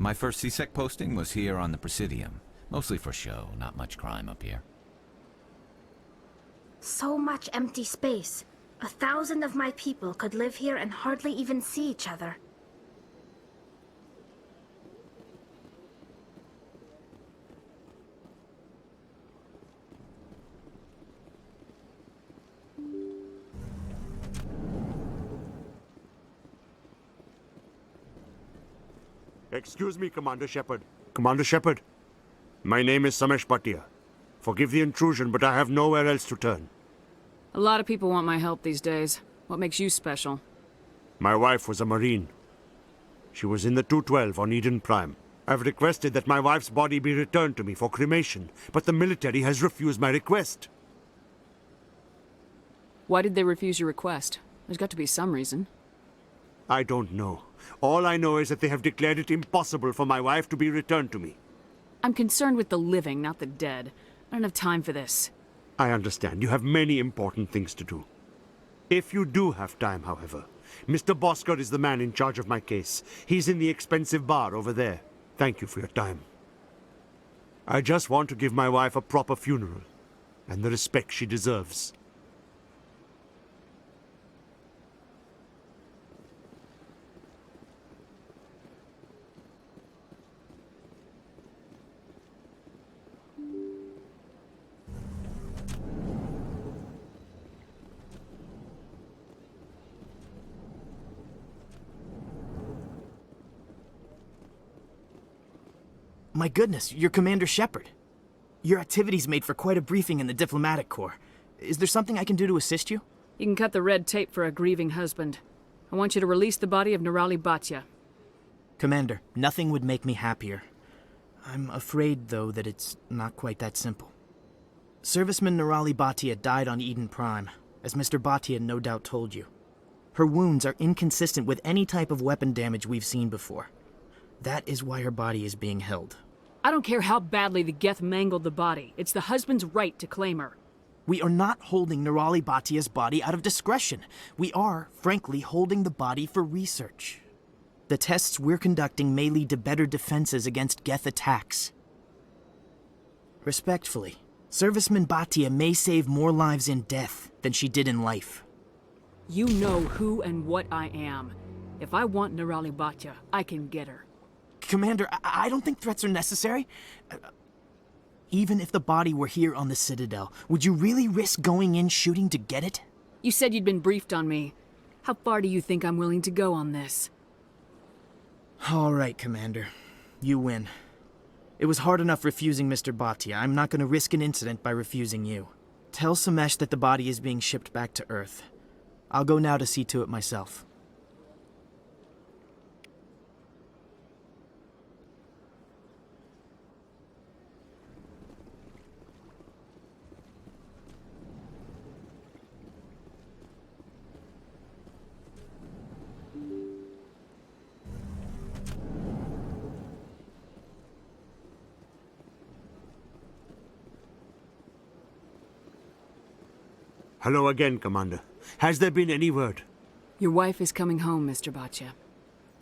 My first CSEC posting was here on the Presidium. Mostly for show, not much crime up here. So much empty space. 1,000 of my people could live here and hardly even see each other. Excuse me, Commander Shepard. Commander Shepard, my name is Bhatia. Forgive the intrusion, but I have nowhere else to turn. A lot of people want my help these days. What makes you special? My wife was a Marine. She was in the 212 on Eden Prime. I've requested that my wife's body be returned to me for cremation, but the military has refused my request. Why did they refuse your request? There's got to be some reason. I don't know. All I know is that they have declared it impossible for my wife to be returned to me. I'm concerned with the living, not the dead. I don't have time for this. I understand. You have many important things to do. If you do have time, however, Mr. Bosker is the man in charge of my case. He's in the expensive bar over there. Thank you for your time. I just want to give my wife a proper funeral, and the respect she deserves. My goodness, you're Commander Shepard. Your activities made for quite a briefing in the Diplomatic Corps. Is there something I can do to assist you? You can cut the red tape for a grieving husband. I want you to release the body of Bhatia. Commander, nothing would make me happier. I'm afraid, though, that it's not quite that simple. Serviceman Bhatia died on Eden Prime, as Mr. Bhatia no doubt told you. Her wounds are inconsistent with any type of weapon damage we've seen before. That is why her body is being held. I don't care how badly the Geth mangled the body. It's the husband's right to claim her. We are not holding Bhatia's body out of discretion. We are, frankly, holding the body for research. The tests we're conducting may lead to better defenses against Geth attacks. Respectfully, Serviceman Bhatia may save more lives in death than she did in life. You know who and what I am. If I want Bhatia, I can get her. Commander, I don't think threats are necessary. Even if the body were here on the Citadel, would you really risk going in shooting to get it? You said you'd been briefed on me. How far do you think I'm willing to go on this? All right, Commander. You win. It was hard enough refusing Mr. Bhatia. I'm not going to risk an incident by refusing you. Tell Samesh that the body is being shipped back to Earth. I'll go now to see to it myself. Hello again, Commander. Has there been any word? Your wife is coming home, Mr. Bhatia.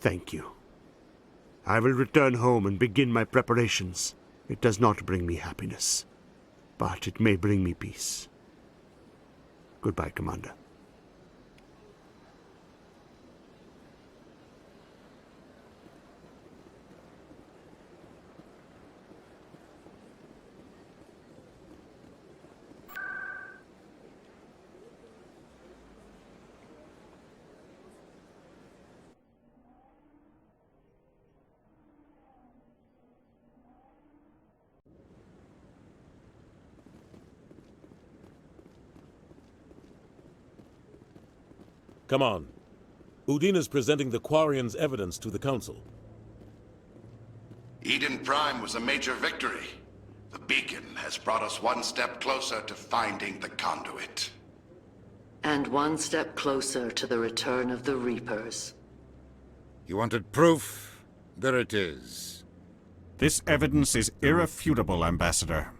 Thank you. I will return home and begin my preparations. It does not bring me happiness, but it may bring me peace. Goodbye, Commander. Come on. Udine is presenting the Quarians' evidence to the Council. Eden Prime was a major victory. The beacon has brought us one step closer to finding the conduit. And one step closer to the return of the Reapers. You wanted proof? There it is. This evidence is irrefutable, Ambassador.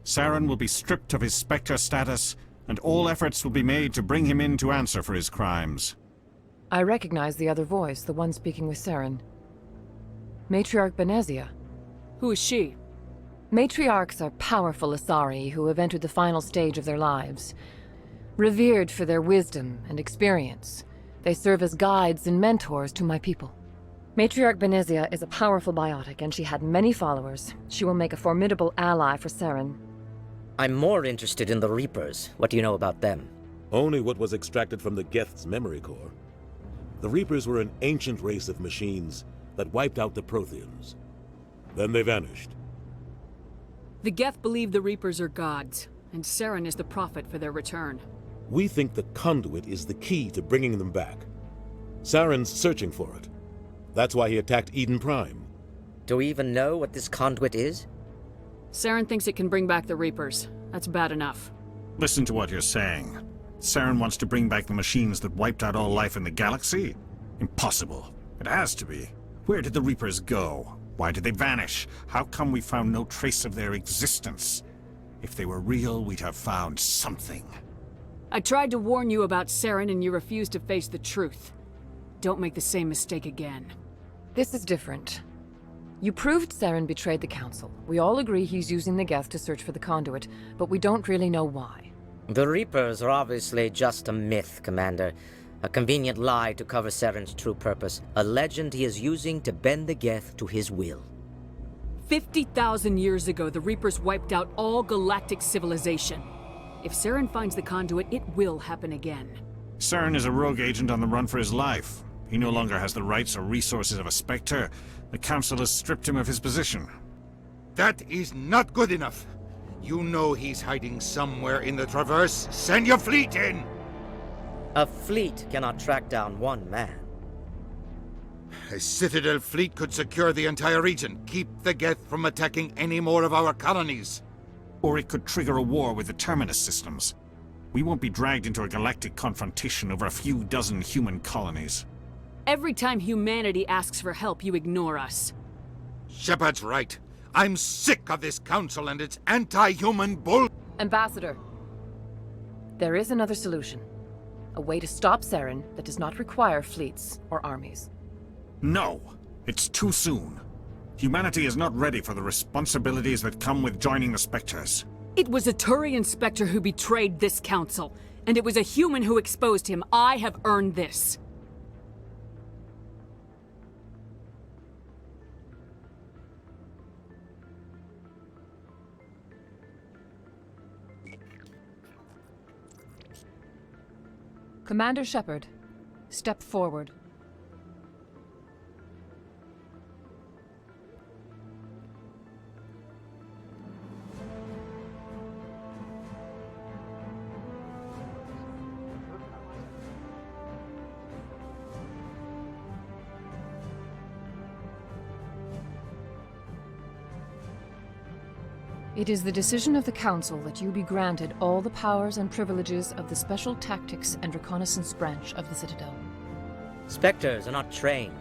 Saren will be stripped of his SpTR status, and all efforts will be made to bring him in to answer for his crimes. I recognize the other voice, the one speaking with Saren. Matriarch Benezia. Who is she? Matriarchs are powerful Asari who have entered the final stage of their lives. Revered for their wisdom and experience, they serve as guides and mentors to my people. Matriarch Benezia is a powerful biotic, and she had many followers. She will make a formidable ally for Saren. I'm more interested in the Reapers. What do you know about them? Only what was extracted from the Geth's memory core. The Reapers were an ancient race of machines that wiped out the Protheans. Then they vanished. The Geth believe the Reapers are gods, and Saren is the prophet for their return. We think the conduit is the key to bringing them back. Saren's searching for it. That's why he attacked Eden Prime. Do we even know what this conduit is? Saren thinks it can bring back the Reapers. That's bad enough. Listen to what you're saying. Saren wants to bring back the machines that wiped out all life in the galaxy? Impossible. It has to be. Where did the Reapers go? Why did they vanish? How come we found no trace of their existence? If they were real, we'd have found something. I tried to warn you about Saren and you refused to face the truth. Don't make the same mistake again. This is different. You proved Saren betrayed the Council. We all agree he's using the Geth to search for the conduit, but we don't really know why. The Reapers are obviously just a myth, Commander. A convenient lie to cover Saren's true purpose. A legend he is using to bend the Geth to his will. 50,000 years ago, the Reapers wiped out all galactic civilization. If Saren finds the conduit, it will happen again. Saren is a rogue agent on the run for his life. He no longer has the rights or resources of a Spectre. The Council has stripped him of his position. That is not good enough. You know he's hiding somewhere in the Traverse. Send your fleet in! A fleet cannot track down one man. A Citadel fleet could secure the entire region. Keep the Geth from attacking any more of our colonies. Or it could trigger a war with the Terminus systems. We won't be dragged into a galactic confrontation over a few dozen human colonies. Every time humanity asks for help, you ignore us. Shepard's right. I'm sick of this council and its anti-human bull... Ambassador, there is another solution. A way to stop Saren that does not require fleets or armies. No! It's too soon. Humanity is not ready for the responsibilities that come with joining the Spectres. It was a Turian Spectre who betrayed this council, and it was a human who exposed him. I have earned this. Commander Shepard, step forward. It is the decision of the Council that you be granted all the powers and privileges of the Special Tactics and Reconnaissance Branch of the Citadel. Spectres are not trained,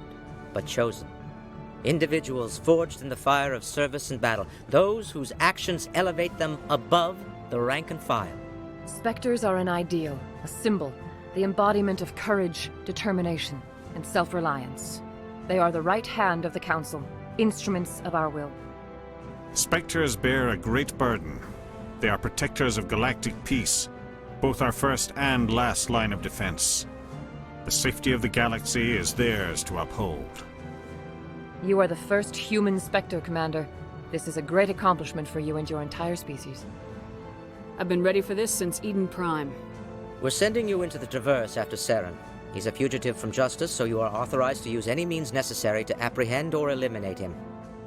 but chosen. Individuals forged in the fire of service and battle, those whose actions elevate them above the rank and file. Spectres are an ideal, a symbol, the embodiment of courage, determination, and self-reliance. They are the right hand of the Council, instruments of our will. Spectres bear a great burden. They are protectors of galactic peace, both our first and last line of defense. The safety of the galaxy is theirs to uphold. You are the first human Spectre, Commander. This is a great accomplishment for you and your entire species. I've been ready for this since Eden Prime. We're sending you into the Traverse after Saren. He's a fugitive from justice, so you are authorized to use any means necessary to apprehend or eliminate him.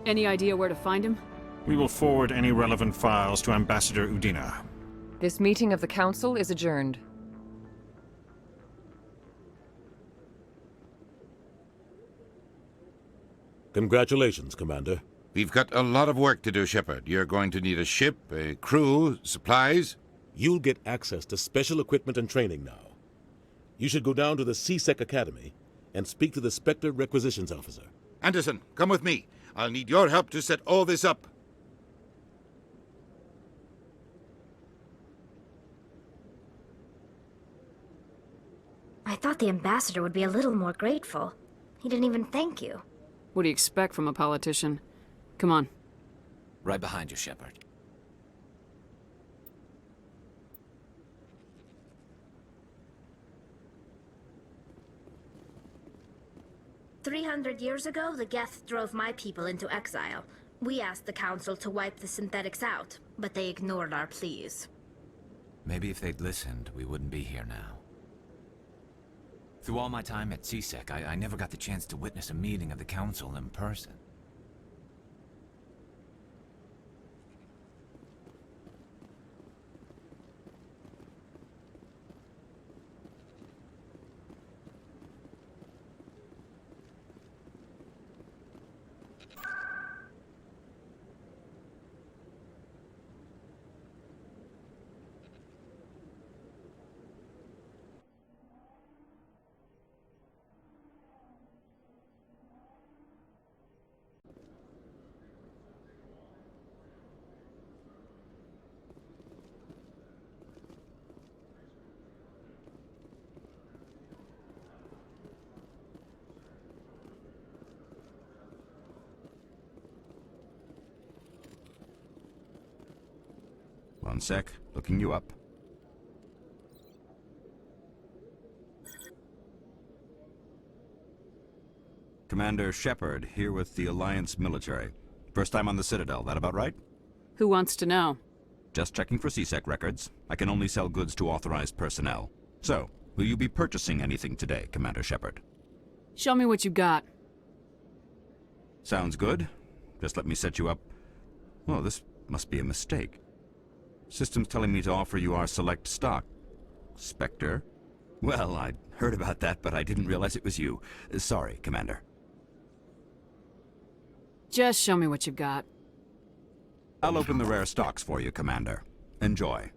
Any idea where to find him? We will forward any relevant files to Ambassador Udina. This meeting of the Council is adjourned. Congratulations, Commander. We've got a lot of work to do, Shepard. You're going to need a ship, a crew, supplies. You'll get access to special equipment and training now. You should go down to the C-Sec Academy and speak to the Spectre Requisitions Officer. Anderson, come with me. I'll need your help to set all this up. I thought the ambassador would be a little more grateful. He didn't even thank you. What do you expect from a politician? Come on. Right behind you, Shepard. 300 years ago, the Geth drove my people into exile. We asked the Council to wipe the synthetics out, but they ignored our pleas. Maybe if they'd listened, we wouldn't be here now. Through all my time at CSEC, I never got the chance to witness a meeting of the Council in person. One sec, looking you up. Commander Shepard, here with the Alliance military. First time on the Citadel, that about right? Who wants to know? Just checking for CSEC records. I can only sell goods to authorized personnel. So, will you be purchasing anything today, Commander Shepard? Show me what you got. Sounds good. Just let me set you up. Well, this must be a mistake. System's telling me to offer you our select stock. SpTR? Well, I'd heard about that, but I didn't realize it was you. Sorry, Commander. Just show me what you've got. I'll open the rare stocks for you, Commander. Enjoy.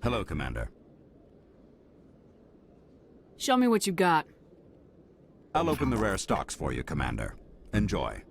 Hello, Commander. Show me what you got. I'll open the rare stocks for you, Commander. Enjoy.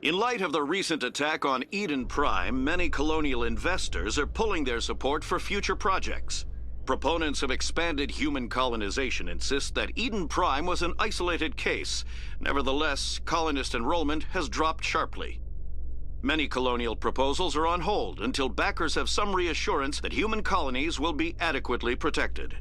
In light of the recent attack on Eden Prime, many colonial investors are pulling their support for future projects. Proponents of expanded human colonization insist that Eden Prime was an isolated case. Nevertheless, colonist enrollment has dropped sharply. Many colonial proposals are on hold until backers have some reassurance that human colonies will be adequately protected.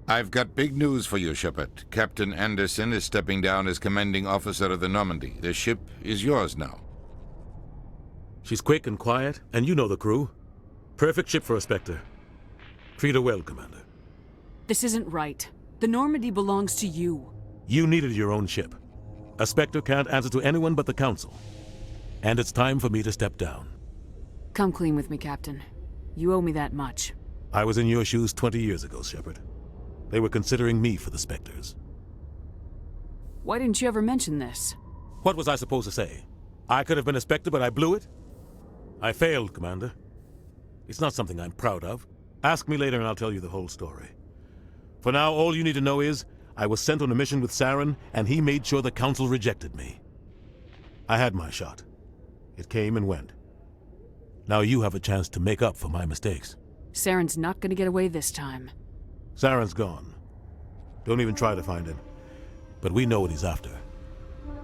I've got big news for you, Shepard. Captain Anderson is stepping down as commanding officer of the Normandy. The ship is yours now. She's quick and quiet, and you know the crew. Perfect ship for a Spectre. Treat her well, Commander. This isn't right. The Normandy belongs to you. You needed your own ship. A Spectre can't answer to anyone but the Council. And it's time for me to step down. Come clean with me, Captain. You owe me that much. I was in your shoes 20 years ago, Shepard. They were considering me for the Spectres. Why didn't you ever mention this? What was I supposed to say? I could have been a Spectre, but I blew it? I failed, Commander. It's not something I'm proud of. Ask me later and I'll tell you the whole story. For now, all you need to know is, I was sent on a mission with Saren, and he made sure the Council rejected me. I had my shot. It came and went. Now you have a chance to make up for my mistakes. Saren's not gonna get away this time. Saren's gone. Don't even try to find him. But we know what he's after.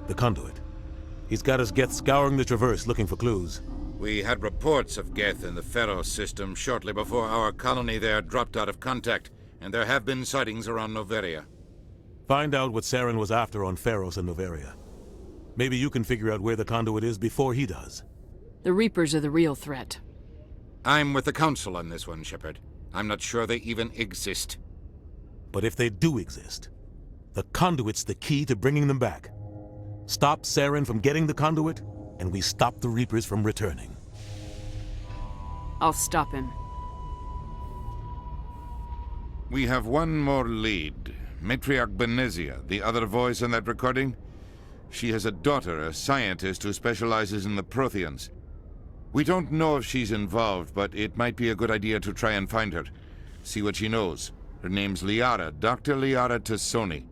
The conduit. He's got his Geth scouring the Traverse looking for clues. We had reports of Geth in the Pharos system shortly before our colony there dropped out of contact, and there have been sightings around Noveria. Find out what Saren was after on Pharos and Noveria. Maybe you can figure out where the conduit is before he does. The Reapers are the real threat. I'm with the Council on this one, Shepard. I'm not sure they even exist. But if they do exist, the conduit's the key to bringing them back. Stop Saren from getting the conduit, and we stop the Reapers from returning. I'll stop him. We have one more lead. Matriarch Benezia, the other voice in that recording. She has a daughter, a scientist who specializes in the Protheans. We don't know if she's involved, but it might be a good idea to try and find her. See what she knows. Her name's Liara, Dr. Liara Tassoni.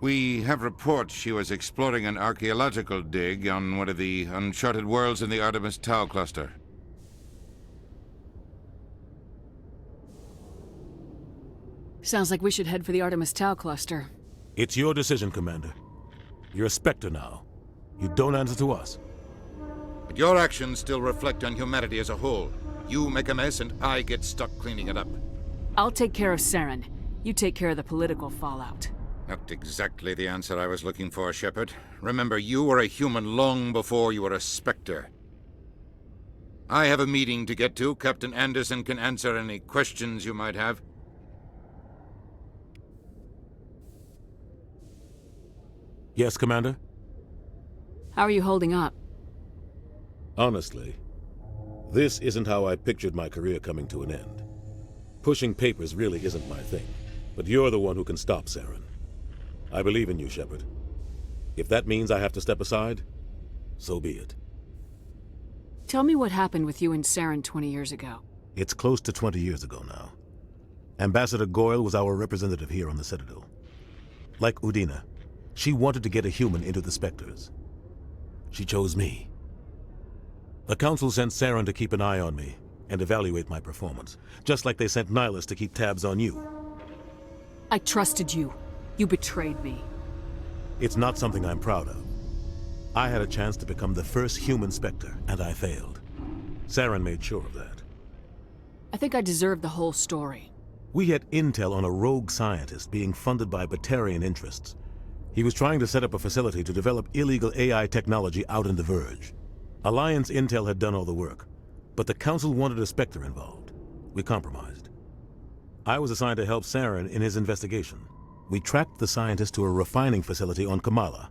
We have reports she was exploring an archaeological dig on one of the uncharted worlds in the Artemis Tau cluster. Sounds like we should head for the Artemis Tau cluster. It's your decision, Commander. You're a Spectre now. You don't answer to us. But your actions still reflect on humanity as a whole. You make a mess and I get stuck cleaning it up. I'll take care of Saren. You take care of the political fallout. Not exactly the answer I was looking for, Shepard. Remember, you were a human long before you were a Spectre. I have a meeting to get to. Captain Anderson can answer any questions you might have. Yes, Commander? How are you holding up? Honestly, this isn't how I pictured my career coming to an end. Pushing papers really isn't my thing, but you're the one who can stop Saren. I believe in you, Shepard. If that means I have to step aside, so be it. Tell me what happened with you and Saren 20 years ago. It's close to 20 years ago now. Ambassador Goyle was our representative here on the Citadel. Like Udina, she wanted to get a human into the Spectres. She chose me. The Council sent Saren to keep an eye on me and evaluate my performance, just like they sent Nihilus to keep tabs on you. I trusted you. You betrayed me. It's not something I'm proud of. I had a chance to become the first human Spectre, and I failed. Saren made sure of that. I think I deserve the whole story. We had intel on a rogue scientist being funded by Batarian interests. He was trying to set up a facility to develop illegal AI technology out in the Verge. Alliance intel had done all the work, but the Council wanted a Spectre involved. We compromised. I was assigned to help Saren in his investigation. We tracked the scientist to a refining facility on Kamala.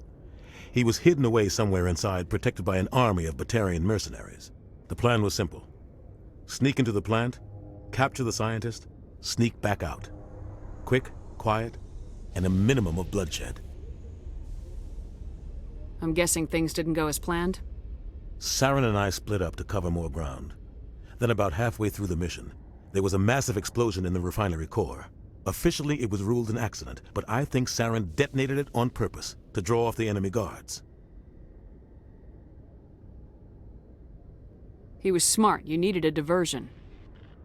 He was hidden away somewhere inside, protected by an army of Batarian mercenaries. The plan was simple. Sneak into the plant, capture the scientist, sneak back out. Quick, quiet, and a minimum of bloodshed. I'm guessing things didn't go as planned? Saren and I split up to cover more ground. Then about halfway through the mission, there was a massive explosion in the refinery core. Officially, it was ruled an accident, but I think Saren detonated it on purpose to draw off the enemy guards. He was smart. You needed a diversion.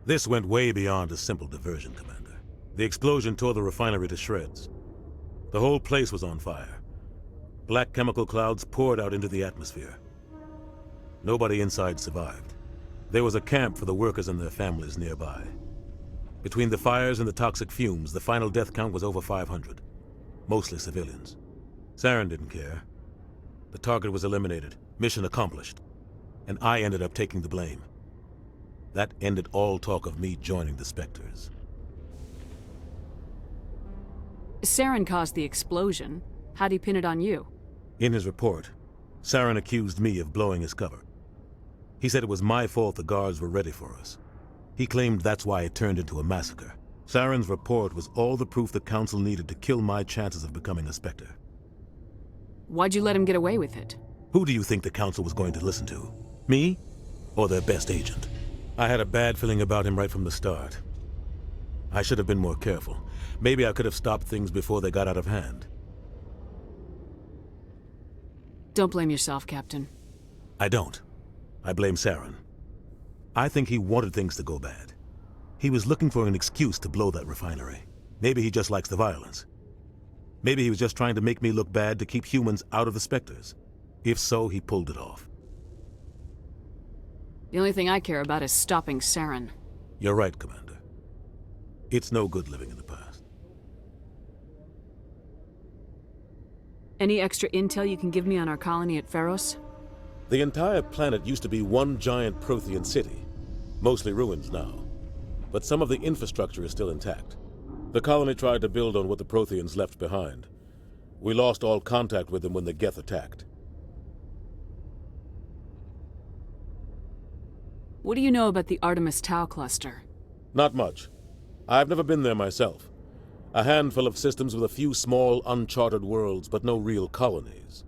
This went way beyond a simple diversion, Commander. The explosion tore the refinery to shreds. The whole place was on fire. Black chemical clouds poured out into the atmosphere. Nobody inside survived. There was a camp for the workers and their families nearby. Between the fires and the toxic fumes, the final death count was over 500. Mostly civilians. Saren didn't care. The target was eliminated, mission accomplished. And I ended up taking the blame. That ended all talk of me joining the Spectres. Saren caused the explosion. How'd he pin it on you? In his report, Saren accused me of blowing his cover. He said it was my fault the guards were ready for us. He claimed that's why it turned into a massacre. Saren's report was all the proof the Council needed to kill my chances of becoming a Spectre. Why'd you let him get away with it? Who do you think the Council was going to listen to? Me? Or their best agent? I had a bad feeling about him right from the start. I should have been more careful. Maybe I could have stopped things before they got out of hand. Don't blame yourself, Captain. I don't. I blame Saren. I think he wanted things to go bad. He was looking for an excuse to blow that refinery. Maybe he just likes the violence. Maybe he was just trying to make me look bad to keep humans out of the Spectres. If so, he pulled it off. The only thing I care about is stopping Saren. You're right, Commander. It's no good living in the past. Any extra intel you can give me on our colony at Pharos? The entire planet used to be one giant Prothean city. Mostly ruins now. But some of the infrastructure is still intact. The colony tried to build on what the Protheans left behind. We lost all contact with them when the Geth attacked. What do you know about the Artemis Tau cluster? Not much. I've never been there myself. A handful of systems with a few small, uncharted worlds, but no real colonies.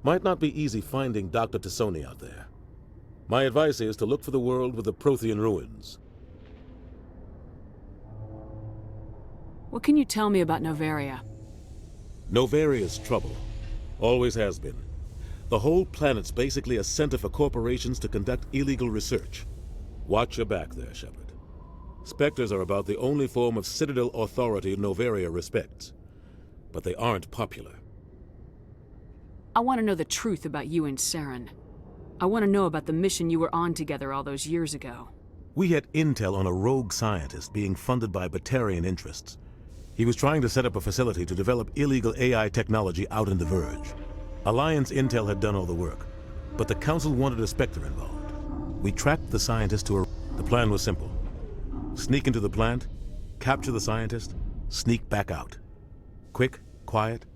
Might not be easy finding Dr. Tassoni out there. My advice is to look for the world with the Prothean ruins. What can you tell me about Novaria? Novaria's trouble. Always has been. The whole planet's basically a center for corporations to conduct illegal research. Watch your back there, Shepard. Spectres are about the only form of Citadel authority Novaria respects. But they aren't popular. I want to know the truth about you and Saren. I want to know about the mission you were on together all those years ago. We had intel on a rogue scientist being funded by Batarian interests. He was trying to set up a facility to develop illegal AI technology out in the Verge. Alliance intel had done all the work, but the Council wanted a Spectre involved. We tracked the scientist to a... The plan was simple. Sneak into the plant, capture the scientist, sneak back out. Quick, quiet,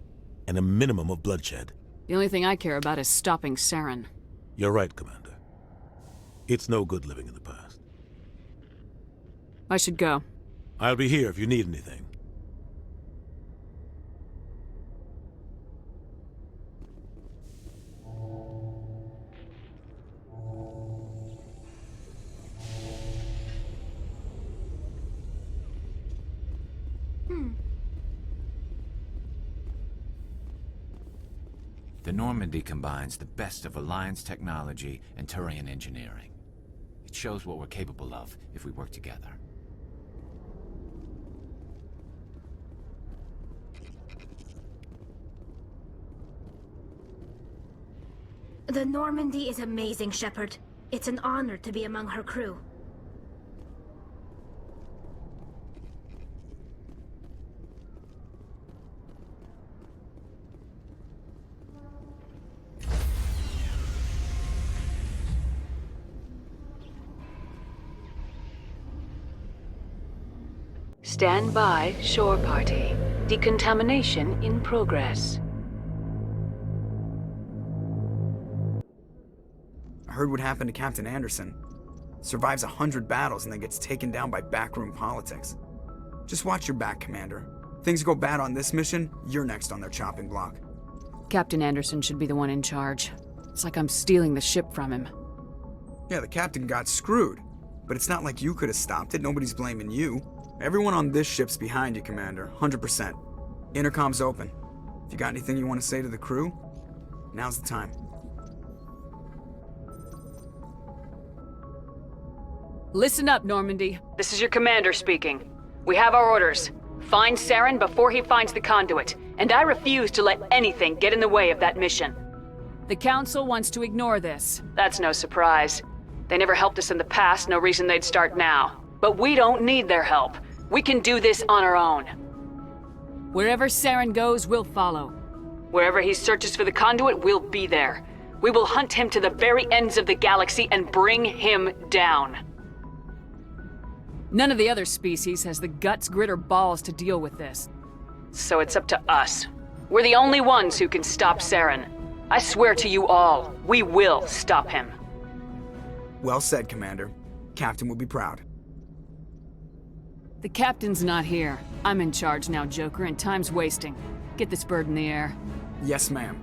and a minimum of bloodshed. The only thing I care about is stopping Saren. You're right, Commander. It's no good living in the past. I should go. I'll be here if you need anything. The Normandy combines the best of Alliance technology and Turian engineering. It shows what we're capable of if we work together. The Normandy is amazing, Shepard. It's an honor to be among her crew. Stand by, shore party. Decontamination in progress. I heard what happened to Captain Anderson. Survives 100 battles and then gets taken down by backroom politics. Just watch your back, Commander. Things go bad on this mission, you're next on their chopping block. Captain Anderson should be the one in charge. It's like I'm stealing the ship from him. Yeah, the captain got screwed. But it's not like you could have stopped it, nobody's blaming you. Everyone on this ship's behind you, Commander, 100%. Intercom's open. If you got anything you want to say to the crew, now's the time. Listen up, Normandy. This is your commander speaking. We have our orders. Find Saren before he finds the conduit, and I refuse to let anything get in the way of that mission. The Council wants to ignore this. That's no surprise. They never helped us in the past, no reason they'd start now. But we don't need their help. We can do this on our own. Wherever Saren goes, we'll follow. Wherever he searches for the conduit, we'll be there. We will hunt him to the very ends of the galaxy and bring him down. None of the other species has the guts, grit, or balls to deal with this. So it's up to us. We're the only ones who can stop Saren. I swear to you all, we will stop him. Well said, Commander. Captain will be proud. The captain's not here. I'm in charge now, Joker, and time's wasting. Get this bird in the air. Yes, ma'am.